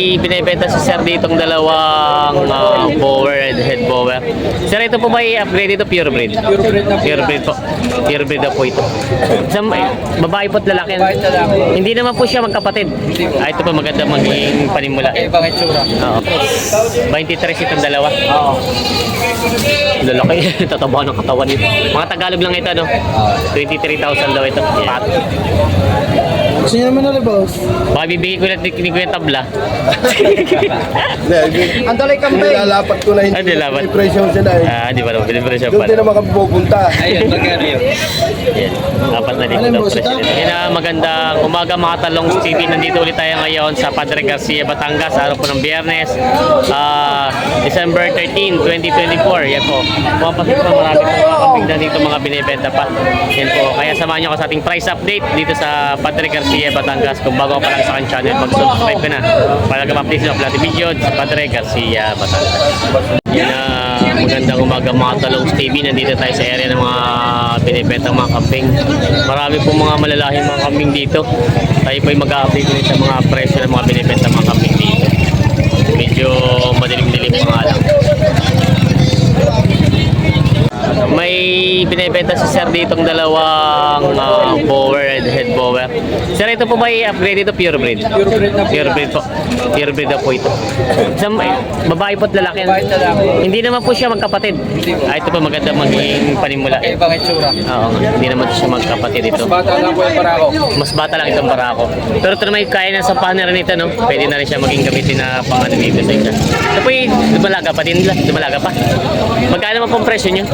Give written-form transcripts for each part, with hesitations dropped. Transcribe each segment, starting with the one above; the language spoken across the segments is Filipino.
Binibenta si sir ditong dalawang bower and head bower. Sir, ito po ba i-upgrade ito? Pure breed? Pure breed po. Pure breed na po ito. Isang babae po at lalaki. Hindi naman po siya magkapatid. Ito po maganda maging panimula. Ibang itsura. Oo. 23 itong dalawa. Oo. Lalaki. Tataba ng katawan nito. Mga Tagalog lang ito, no? 23,000 daw ito. Pat. Gusto niyo naman ulit, boss? Baka bibigay ko lang ni Kuya Tabla. Ang talay campaign. Nilalapat ko na Ay, hindi nilapat. depression sila eh. Di ba naman? Pinipresyon Doon pa. din naman kami pupunta. Ayun, magkano yun? Yan. Apat na dito daw president. Yan na magandang umaga mga talong TV. Nandito ulit tayo ngayon sa Padre Garcia, Batangas. Araw po ng Biyernes. December 13, 2024. Yan po. Pumapasok pa marami po mga kambing na dito mga binibenta pa. Yan po. Kaya samahan nyo ako sa ating price update dito sa Padre Garcia, Batangas. Kung bago ka pa lang sa aking channel, mag-subscribe ka na para ka-update sa upload video sa Padre Garcia, Batangas. Yan na magandang umaga mga talong TV. Nandito tayo sa area ng mga binibenta mga kambing. Marami po mga malalahing mga kambing dito. Tayo po ay mag-update ulit sa mga presyo ng mga binibenta mga kambing dito. Medyo madilim-dilim pa nga lang. May binibenta si sir ditong dalawang bower and head bower. Sir, ito po ba i-upgrade ito? Pure breed? Pure breed po. Pure breed na po ito. Isang babae po at lalaki. Hindi naman po siya magkapatid. Ito po maganda maging panimula. Ibang itsura. Oo nga. Hindi naman siya magkapatid ito. Bata lang po yung parako. Mas bata lang itong barako. Pero ito naman kaya na sa paner nito, no? Pwede na rin siya maging gamitin na pangano dito sa isa. Ito po yung dumalaga pa din nila. Dumalaga pa. Magkano naman pong presyo nyo?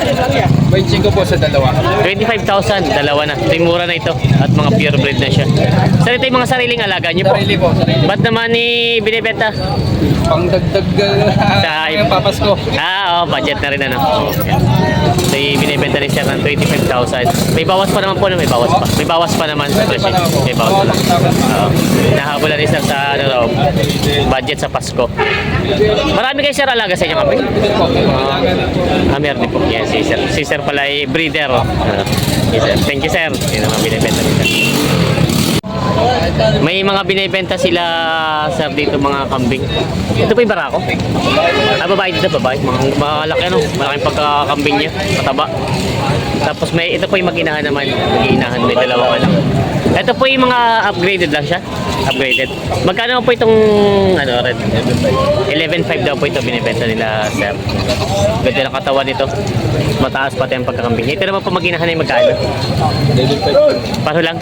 May 5 po sa dalawa. 25,000, dalawa na. Ito yung mura na ito. At mga pure breed na siya. Sir, ito yung mga sariling alaga nyo po. Sarili po, sarili. Ba't naman ni binibenta? Pangdagdag Sa- yung papasko. Budget na rin ano. Ito yung binibenta rin siya ng 25,000. May bawas pa naman po, no? May bawas pa. May bawas pa naman sa presyo. May bawas pa naman. Nahabulan rin sir sa ano raw, budget sa Pasko. Marami kayo sir alaga sa inyo kami? Meron din po. Yes, si sir. Si sir pala ay breeder. Yes, sir. Thank you sir. Yun ang mga binibenta nila. May mga binibenta sila sir dito mga kambing. Ito po yung barako. Babae dito, babae. Malaki ano, malaking pagkakambing niya, mataba. Tapos may ito po yung mag-inahan naman. Mag-inahan, may dalawang anak. Ito po yung mga upgraded lang siya. Upgraded. Magkano po itong ano, red? 11.5 daw po ito binibenta nila sir. Ganda ng katawan nito. Mataas pati ang pagkakambing. Ito naman po mag-inahan ay magkano? Paano lang?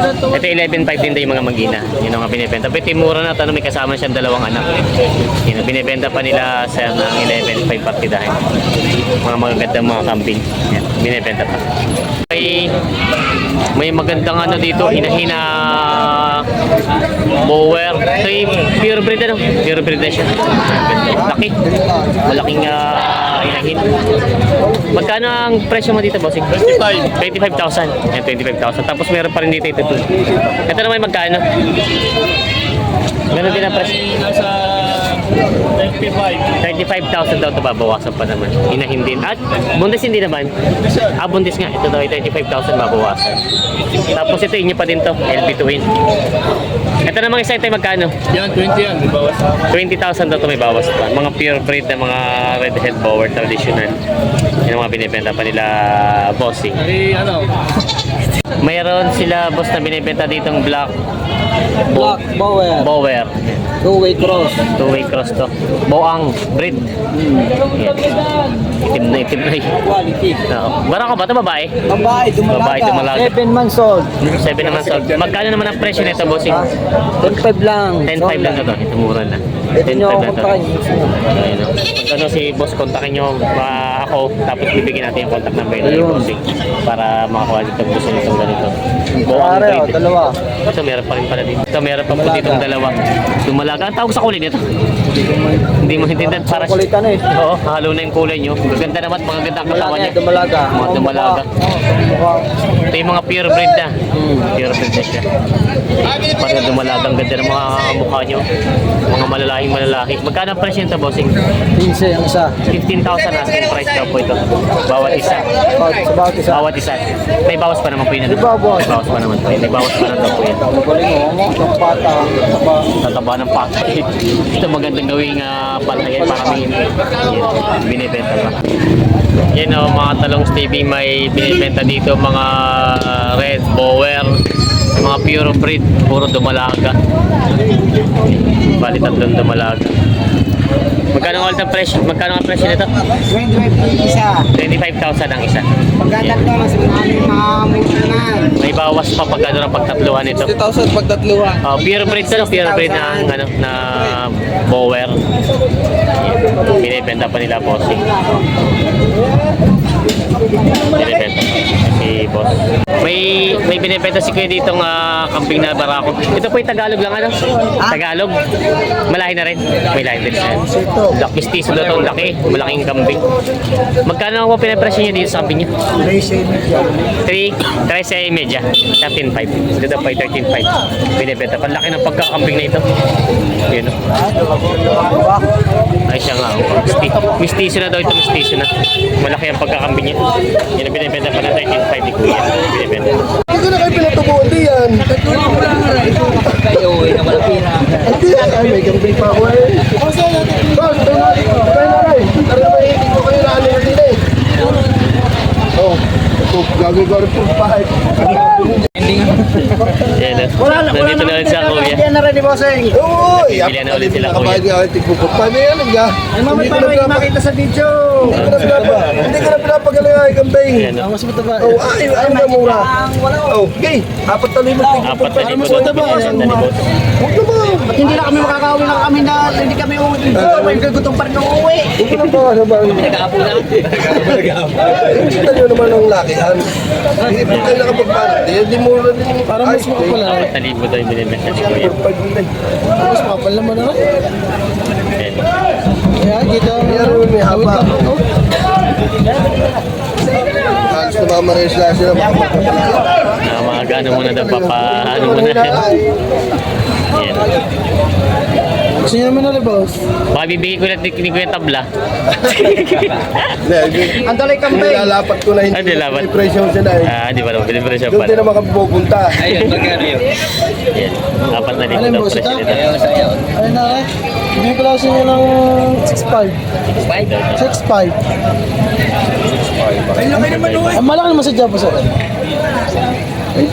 Ito 11.5 din daw yung mga mag-ina. Yun ang mga binibenta. Pero mura na ito, may kasama siyang dalawang anak. Yun ang binibenta pa nila sir ng 11.5 partidahin. Mga magagandang mga kambing. Yan, binibenta pa. May magandang ano dito, hina-hina mower. Ito yung pure breed ano? Pure breed na siya. Laki. Malaking hinahin. Magkano ang presyo mo dito, bossing? 25,000. Yan, 25,000. Tapos meron pa rin dito ito. Ito naman magkano? Meron din ang presyo. Nasa 35,000 daw ito, babawasan pa naman. Hinahin din. At buntis hindi naman. Buntis nga. Ito daw, 35,000 babawasan. Tapos ito, inyo pa din to. LB Twin. Ito namang isa ito, magkano? yan, 20 yan. May bawas. 20,000 daw ito, may bawas pa. Mga pure breed na mga red head bower traditional. Yan ang mga binibenta pa nila bossing. Ano? Mayroon sila boss na binibenta ditong black Bower. bower. Two-way cross. Two-way cross to. Boang breed. Yan. Itim na itim na yun. Quality. Oo. Barako ba ito babae? Babae, Babae, dumalaga. 7 months old. 7 naman sold. Magkano naman ang presyo nito bossing? 10.5 lang. 10.5 lang na to. Ito mura na. Ito nyo 10.5 ako lang to. kontakin. Ayun o. Ano si boss, kontakin nyo ako, tapos bibigyan natin yung contact number na yung bossing para makakuha dito kung gusto nitong ganito. Boang Pare, breed. dalawa. Ito meron pa rin pala dito. Ito meron pa po ditong dalawa. Dumalaga. Ang tawag sa kulay nito? Hindi mo hintindan para Kulitan eh. Oo, halo na yung kulay nyo. Gaganda naman, mga ganda ang katawan niya. Dumalaga. Mga dumalaga. Ito yung mga pure breed na. Pure breed na siya. Parang dumalaga. Ang ganda ng mga mukha nyo. Mga malalaki. Magkano ang presyo nito, bossing? 15 ang isa. 15,000 asking price. daw po ito. Bawat isa. Sa bawat isa. Bawat isa. May bawas pa naman po yun. May bawas. May bawas pa naman po yun. May bawas pa naman daw po yun. Galing mo. Ang pata. Tataba ng pata. Ito magandang gawing palagay para may binibenta pa. Yan o, mga talong Stevie, may binibenta dito mga red bower, mga pure breed, puro dumalaga. Bali tatlong dumalaga. Magkano ang presyo? Magkano ang presyo nito? 25 isa. 25,000 ang isa. Pagkatatlo, mas maraming makamuntunan. May bawas pa pag ano ng pagtatluhan nito. 50,000 pagtatluhan. Pure breed to, no? Pure breed na ano na bower. Binibenta pa nila bossing. Binibenta si boss. May binibenta si kuya ditong kambing na barako. Ito po yung Tagalog lang ano? Tagalog. Malahi na rin. May lahi din siya. Black mestizo na itong laki. Malaking kambing. Magkano ako pinapresyo niya dito sa kambing niya? 13.5. 13.5. Dito po yung 13.5. Binibenta. Panlaki ng pagkakambing na ito. Yun o. Ay siya nga. Mestizo na daw ito. Mestizo na. Malaki ang pagkakambing niya. Yan ang binibenta pa na 13.5 ni kuya. Binibenta. Hindi ko na kayo pinatubuan, di yan. Hindi yan. Ay, may kambing pa ako eh. Boss, tayo na rin. Tara na rin. Hindi ko kayo naanin din eh. Oh, gagawin ko rin po pahay. Yan o. Nandito na rin sa kuya. Yan na rin ni Bossing. Uy! Bili na ulit sila, Nakabayad nga ako, tigpupot. Paano yan, nga? Ay, mamay pa rin makita sa video. Hindi ko na pinapagaling ay kambing. Yan o. Mas mataba. Oh, ay na mura. Oh, okay. Apat na limot Apat tigpupot. na libo doon. Binibenta ni boss. Huwag na ba? Ba't hindi na kami makakauwi na kami na hindi kami uuwi dito? May gagutom pa rin uuwi. Huwag na ba? Nag-aapo na. Kita nyo naman ang lakihan. Hindi po kayo nakapagpalit. Hindi mura din. Parang mas makapala. Apat na libo daw yung binibenta ni kuya. Mas makapal naman na. Yan. Kaya dito. Meron may haba. Halos na mga maresla sila. Mga ano muna daw, papaano muna. Yan. Gusto niyo naman na boss? Baka bibigay ko lang ni Kuya Tabla. Ang dalay kambing. Nilalapat ko na hindi. Ah, nilalapat. May presyo sila eh. Di ba naman, binipresyo Doon din pala. naman kami pupunta. Yan. Apat na libo daw presyo nito. Ayun na rin. Bibigyan ko lang sa inyo ng 6.5. 6.5. Ay, laki naman o eh. Ang malaki naman sa Java sir. Ay,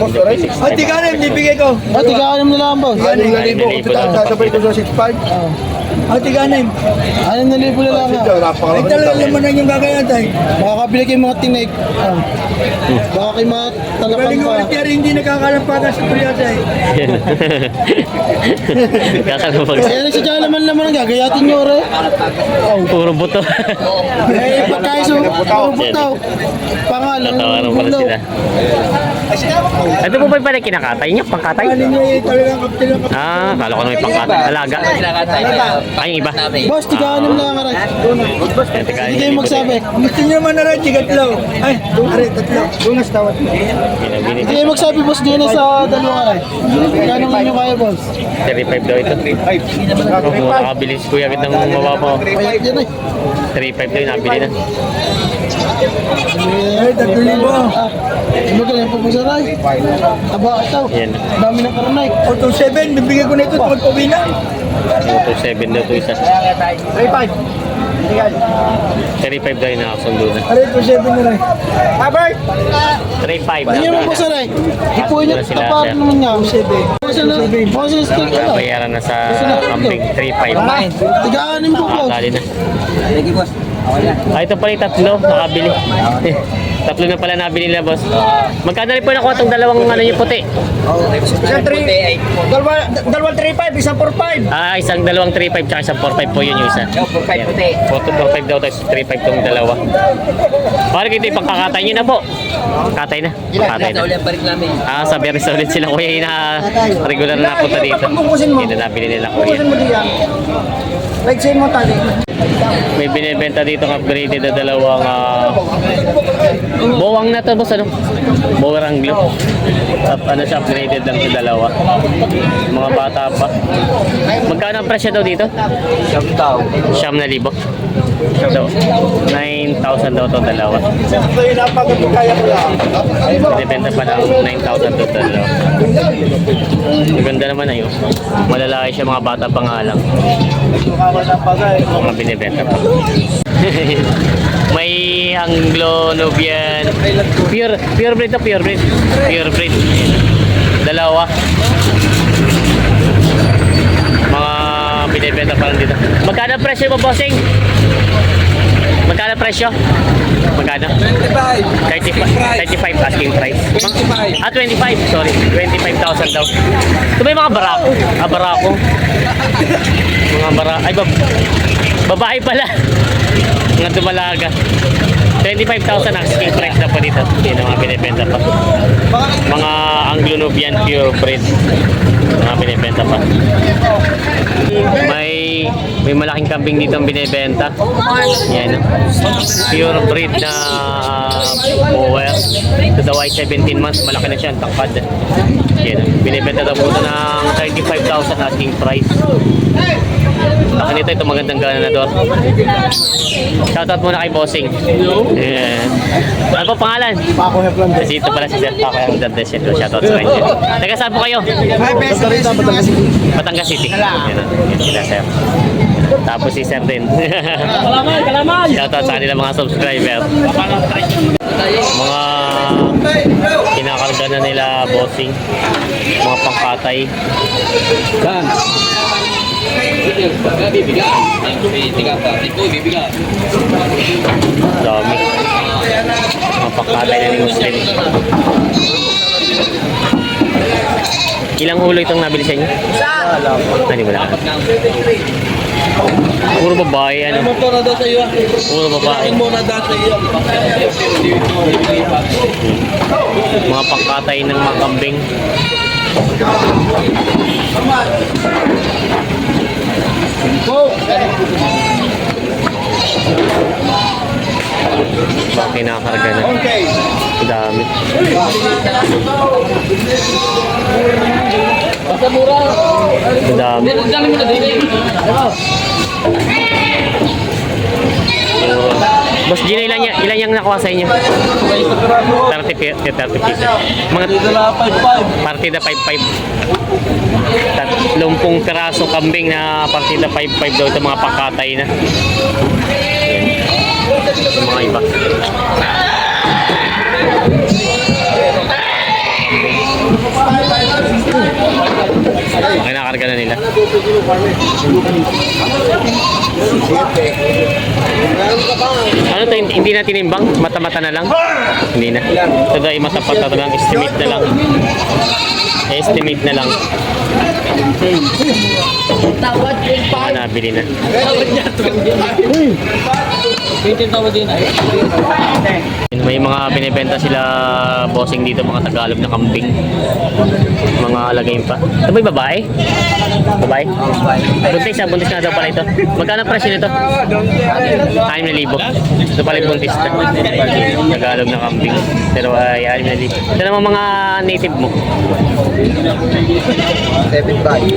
tiganin, bibigay ko. At tigaan mo na lang boss. 6,000. Sasabay ko sa 6,500. Tiganin. 6,000 na lang Ito, ha. napakalaki. naman yung gagawin tayo. Makakabili kayo mga tinig. Baka kayo mga talakan pa. hindi nakakalampagan sa Priada eh. Kakalapag. Kaya sa Java naman ang gagayatin nyo rin. Puro buto. Eh, pagkain sa butaw. Pangalan. Tatawaran pala sila. Ito po ba yung pala kinakatay niyo? Pangkatay? Kala ko na may pangkatay. Alaga. Ay, yung iba. Boss, tigaan mo lang rin. Hindi kayo magsabi. Gusto niyo naman na rin, tigatlaw. Ay, tatlo. Dunas tawad. Hindi kayo magsabi boss, di na sa dalawa rin. Kano nga nyo kaya boss? 35 daw ito. Kung nakabili si Kuya agad ng mababa. Payat yan eh. 35 daw yung nabili na. Ay, 3,000. Ano ganyan po po sa ray? Taba ito. Yan. Dami ng karanay. Auto 7, bibigyan ko na ito. Tawad pa na. Auto 7 daw ito isa. 3,500. 35 daw yung nakasundo na. Aray, 2,700 na rin. Albert! 35 Ano na. mo po sa ray? Ipuin nyo, Wala sila, tapat sir. naman nga. 7. Baka sila stick ano. Bayaran na sa kambing 35. Tigaan po boss. Nakakali na. Ito pala yung tatlo, nakabili. Tatlo na pala nabili nila, boss. Magkano rin po nakuha itong dalawang ano yung puti? Isang 3. Dalawang 3.5, isang 4.5. Isang dalawang 3.5 tsaka isang 4.5 po yun yung isa. 4.5 puti. 4.5 daw, tapos 3.5 itong dalawa. Parang ito yung pangkakatay nyo na po. Katay na. Katay na. Sabi rin sa ulit sila, kuya, yung regular na punta dito. Dito nabili nila, kuya. Like sa'yo mo tali. May binibenta dito ng upgraded na dalawang bowang na to, boss, ano? Bower Anglo. Ano siya, upgraded lang sa dalawa. Mga bata pa. Magkano ang presyo daw dito? 7,000. So, 9,000 daw to dalawa. Ito yung napagkakaya ko lang. Binibenta pa ng 9,000 to dalawa. Maganda naman na yun. Malalaki siya, mga bata pa nga lang. Mga binibenta pa. May Anglo-Nubian. Pure breed to pure breed. Pure breed. Dalawa. Mga binibenta pa lang dito. Magkano presyo mo, bossing? Magkano presyo? Magkano? 35 asking price. 25, sorry. 25,000 daw. Ito ba yung mga barako? Barako. Mga barako. Ay, babae pala. Mga dumalaga. 25,000 asking price na po dito. Yun ang mga binibenta pa. Mga Anglo-Nubian pure breed. Mga binibenta pa. May malaking kambing dito ang binibenta. Yan. Pure breed na bower. Ito daw ay 17 months. Malaki na siya. Tangkad. Yan. Binibenta daw po ito ng 35,000 asking price. Laki nito. Ito magandang ganador. Shoutout muna kay Bossing. Yeah. Ano po pangalan? Paco Heplan. Kasi ito pala si Sir Paco Heplan. Shoutout sa kanya. Taga saan po kayo? Batangas City. Yan. Sila Sir. Tapos si Sir din. Shoutout sa kanila mga subscriber. Mga kinakarga na nila Bossing. Mga pangkatay. Saan? Dami. Mga pangkatay na ni Muslim. Ilang ulo itong nabili sa inyo? Hindi mo lang. Puro babae, ano? Motor na daw sa iyo. Puro babae. Muna daw sa iyo. Mga pangkatay ng mga kambing. Mga kinakarga na. Ang dami. Ang dami. Boss Gina, ilan yung nakuha sa inyo? 30 pieces. Mga partida 5-5. 30 piraso kambing na partida 5-5 daw ito, mga pangkatay na. Ayan. Yung mga iba. Kinakarga na nila. Ano to, hindi na tinimbang? Mata-mata na lang? Hindi na. Ito daw ay mata-mata na lang. Estimate na lang. Estimate na lang. Nabili na. May mga binibenta sila Bossing dito, mga Tagalog na kambing. Mga alagayin pa. Ito ba yung babae? Babae? Buntis na daw pala ito. Magkano presyo nito? 6,000. Ito pala yung buntis na. Tagalog na kambing. Pero ay 6,000. Ito naman mga native mo.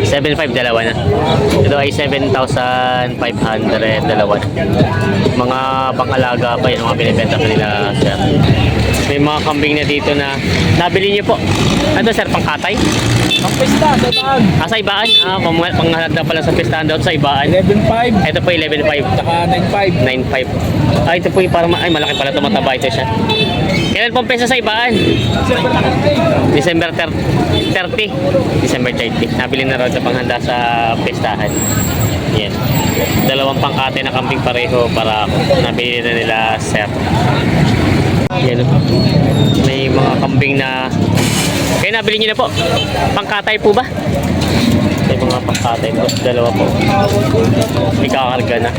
7,500 dalawa na. Ito ay 7,500 dalawa. Mga pangalaga pa yun, mga binibenta pa nila sir. May mga kambing na dito na nabili niyo po. Ano sir, pangkatay? Ang pista sa ibaan. Sa ibaan? Panghalagda pala sa pistahan daw sa ibaan. 11.5. Ito po 11,500. Saka 9.5. 9,500. Ito po yung parang malaki pala, tumataba ito siya. Kailan pong pesa sa ibaan? December 30. December 30. Nabili na raw sa panghanda sa pistahan. Yan. Dalawang pangkate na kambing pareho para nabili na nila sir. Yan. May mga kambing na kaya nabili niyo na po. Pangkatay po ba? May mga pangkatay po. Dalawa po. May kakarga na.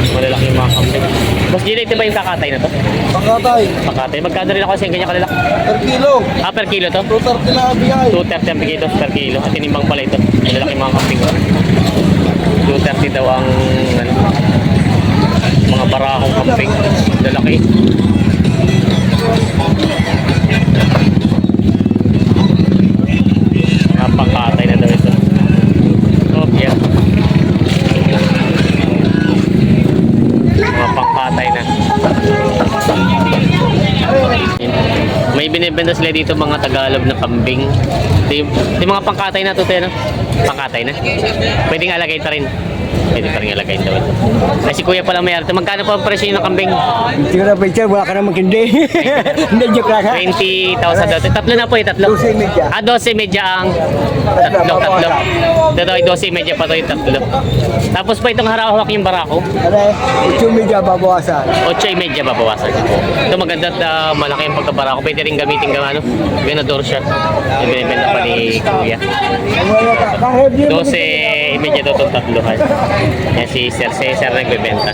Malalaki yung mga kambing. Boss Gina, ito ba yung kakatay na to? Pangkatay. Pangkatay. Magkano rin ako sa ganyan kalala? Per kilo. Per kilo to? 230 na bigay. 230 ang bigay per kilo. At tinimbang pala ito. Malalaki mga kambing. 230 daw ang ano, mga barakong kambing. Lalaki. Pangkatay na daw ito. Oh, yeah. May binibenta sila dito mga Tagalog na kambing. Yung mga pangkatay na ito, no? Pangkatay na. Pwedeng alagay ta rin. Pwede pa rin alagay ito. Ay, si Kuya pala may arte. Magkano pa ang presyo ng kambing? Hindi ko na picture, wala ka naman hindi. Hindi, joke lang ha. 20,000 daw. Tatlo na po eh, tatlo. 12.5. 12.5 ang tatlo. Dito ay 12.5 pa to yung tatlo. Tapos pa itong harawak yung barako. Ano, 8 media babawasan. 8.5 babawasan po. Ito maganda at malaki yung pagkabarako. Pwede rin gamitin ka ano. Ganador siya. Yung binibenta pa ni Kuya. Kahit yun. 12.5 daw itong tatluhan. Yan si Sir Cesar nagbebenta.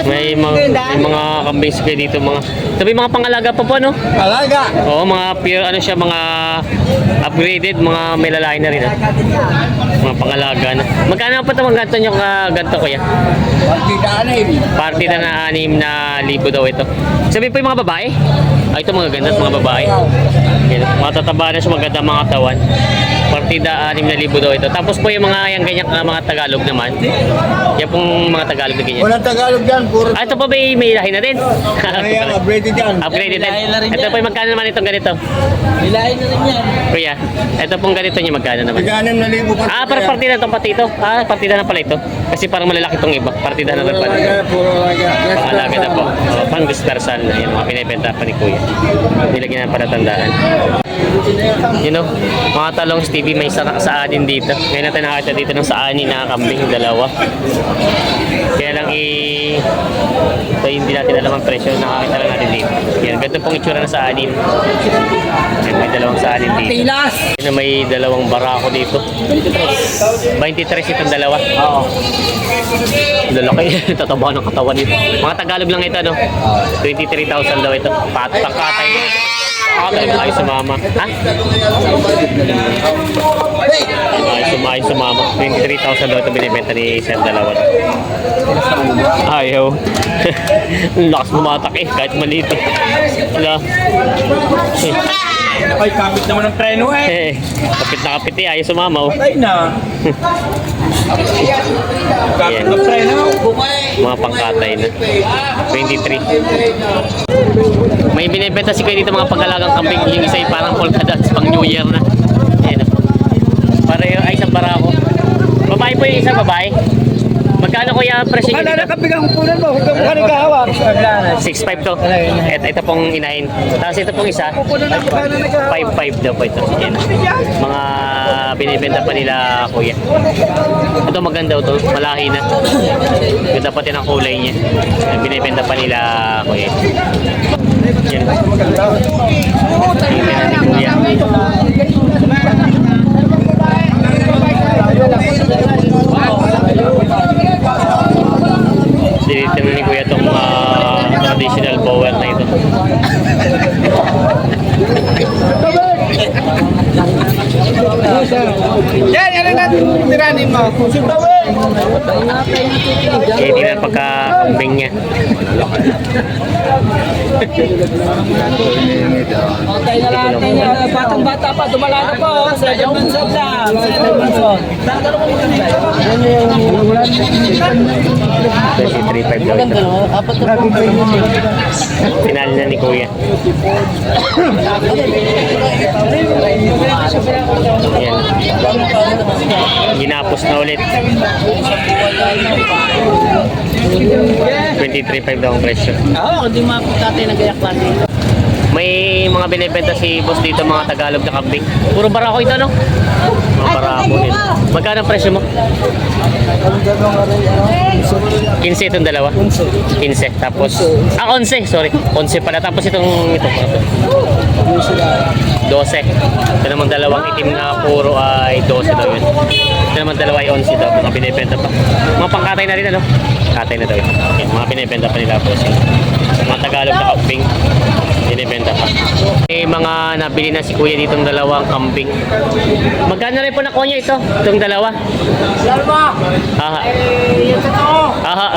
may mga kambing kayo dito mga. Ito may mga pangalaga pa po no? Alaga. Oo, mga pure ano siya, mga upgraded, mga may lalaki na rin ah. Mga pangalaga na. Magkano pa ito mga ganito yung ganito kuya? Partida na 6,000 daw ito. Sabi po yung mga babae? Ay, ito mga ganda mga babae. Yan, mga tataba na siya, maganda mga tawan. Partida 6,000 daw ito. Tapos po yung mga yung ganyan mga Tagalog naman. Yan pong mga Tagalog na ganyan. Walang Tagalog dyan, puro Ah, ito pa ba may ilahin na din? ayan, upgraded yan. Upgraded din. Ito po yung magkano naman itong ganito? Nilain na rin yan. Kuya, ito pong ganito niya magkano naman? Tiganan na libo pa. Ah, parang partida itong pati ito. Ah, partida na pala ito. Kasi parang malalaki itong iba. Partida na rin pala. Puro alaga. Pangalaga na po. Pang dispersal na yan. Mga pinibenta pa ni Kuya. Nilagyan na para tandaan. You know, mga talong Stevie may saanin dito. Ngayon natin nakakita dito ng saanin na kambing, dalawa. Kaya lang ito hindi natin alam ang presyo. Nakakita lang natin dito. Yan, ganito pong itsura na saanin. Yan, may dalawang saanin dito. Yan, may dalawang barako dito. 23 itong dalawa. Oo. Lalaki. Tataba ng katawan nito. Mga Tagalog lang ito, no? 23,000 daw ito. Pangkatay nito. Ayos sa mama. Ha? Ayos sa mama. 23,000 daw ito binibenta ni Sir Dalawan. Ayaw. Lakas bumatak eh. Kahit maliit eh. Wala. Ay, kapit naman ng preno eh. Kapit na kapit eh. Ayos sa mama oh. Ay na. Ayan. Preno. Mga pangkatay na. 23. May binibenta si Kuya dito mga pagkalagang kambing. Yung isa ay parang polka dots pang New Year na. Ayan. Para yung ay isang barako. Babae po yung isa, babae. Magkano kuya ang presyo niyo dito? Kapigang kunan mo, huwag ka mukha nagkahawak. 6.5 to. Ito pong inahin. Tapos ito pong isa, 5.5 daw po ito. Yan. Mga binibenta pa nila kuya. Ito maganda ito, malahi na. Ganda pati ng kulay niya. Binibenta pa nila kuya. Yan. Binibenta ni kuya. Sinitin ni kuya itong traditional bower na ito. Yan, yan ang tiranin mo. Eh, tingnan pagka-kambing niya. Batang-bata pa, dumala na po. Sa Johnson lang. Kasi 3.5 daw ito. Pinali na ni kuya. Ayan. Ginapos na ulit. 23.5 daw ang presyo. Oo, hindi mapagkatay na gaya klase. May mga binibenta si boss dito, mga Tagalog na kambing. Puro barako ito, no? Mga barako din. Magkano ang presyo mo? 15 itong dalawa. 15. Tapos, 11. Sorry. 11 pala. Tapos ito. 12. Ito naman dalawang itim na puro ay 12 daw yun. Ito naman dalawa ay 11 daw. Mga binibenta pa. Mga pangkatay na rin, ano? Katay na daw yun. Yan, mga binibenta pa nila boss. Mga Tagalog na kambing. Binibenta pa. May mga nabili na si kuya ditong dalawang kambing. Magkano rin po nakuha niya ito? Itong dalawa? Aha. Aha.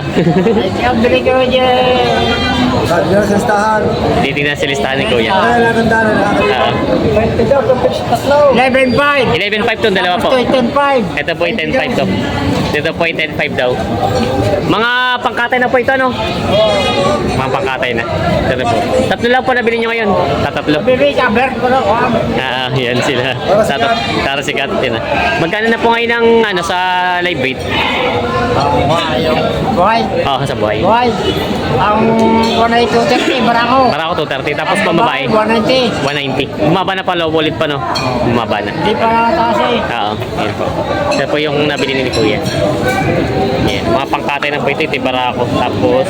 Bili ko dyan. Sabi na sa listahan. Titignan si listahan ni Kuya. Nakakanda na nakakalimutan. Oo. 11.5. 11.5 to, dalawa po. 10.5. Ito po yung 10.5 to. Ito po yung 10.5 daw. Mga pangkatay na po ito, no? Mga pangkatay na. Ito po. Tatlo lang po nabili nyo ngayon. Tatatlo. Bibig ka, Bert, Yan sila. Tara sikat. Yan na. Magkano na po ngayon ang ano, sa live bait? Buhay. Oo, sa buhay. Buhay. Ang 180, barako. Para ako 230. Tapos pambabae. 190. 190. Bumaba na pa, low wallet pa, no? Bumaba na. Hindi pa taas eh. Oo, yan po. Ito po yung nabili ni Kuya. Yan. Mga pangkatay na po ito para ako. Tapos,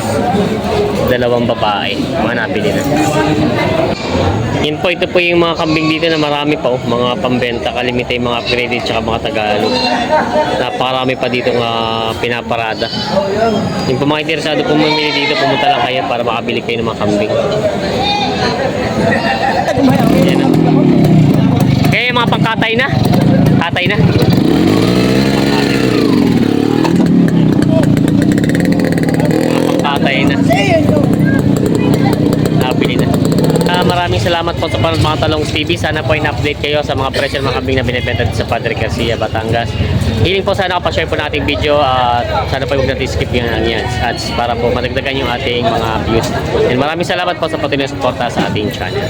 dalawang babae. Mga nabili na. Yan po, ito po yung mga kambing dito na marami pa. Mga pambenta, kalimita yung mga upgraded tsaka mga Tagalog. Napakarami pa dito nga pinaparada. Yung po mga interesado pumamili dito, pumunta lang kayo para makabili kayo ng mga kambing. Yan na. Kaya yung mga pangkatay na. Katay na. Pangkatay na. Nabili na. Maraming salamat po sa panonood mga Talong TV. Sana po ay na-update kayo sa mga presyo ng mga kambing na binibenta dito sa Padre Garcia, Batangas. Hiling po sana kapag-share po nating video at sana po huwag natin skip yung ads para po madagdagan yung ating mga views. And maraming salamat po sa patuloy na suporta sa ating channel.